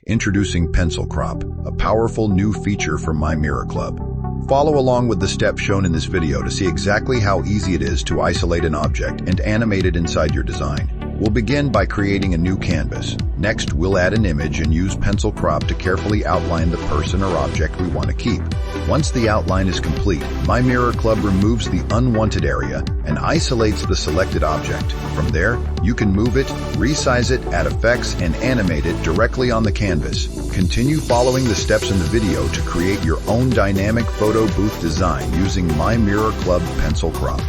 Introducing Pencil Crop, a powerful new feature from MyMirrorClub. Follow along with the steps shown in this video to see exactly how easy it is to isolate an object and animate it inside your design. We'll begin by creating a new canvas. Next, we'll add an image and use Pencil Crop to carefully outline the person or object we want to keep. Once the outline is complete, MyMirrorClub removes the unwanted area and isolates the selected object. From there, you can move it, resize it, add effects, and animate it directly on the canvas. Continue following the steps in the video to create your own dynamic photo booth design using MyMirrorClub Pencil Crop.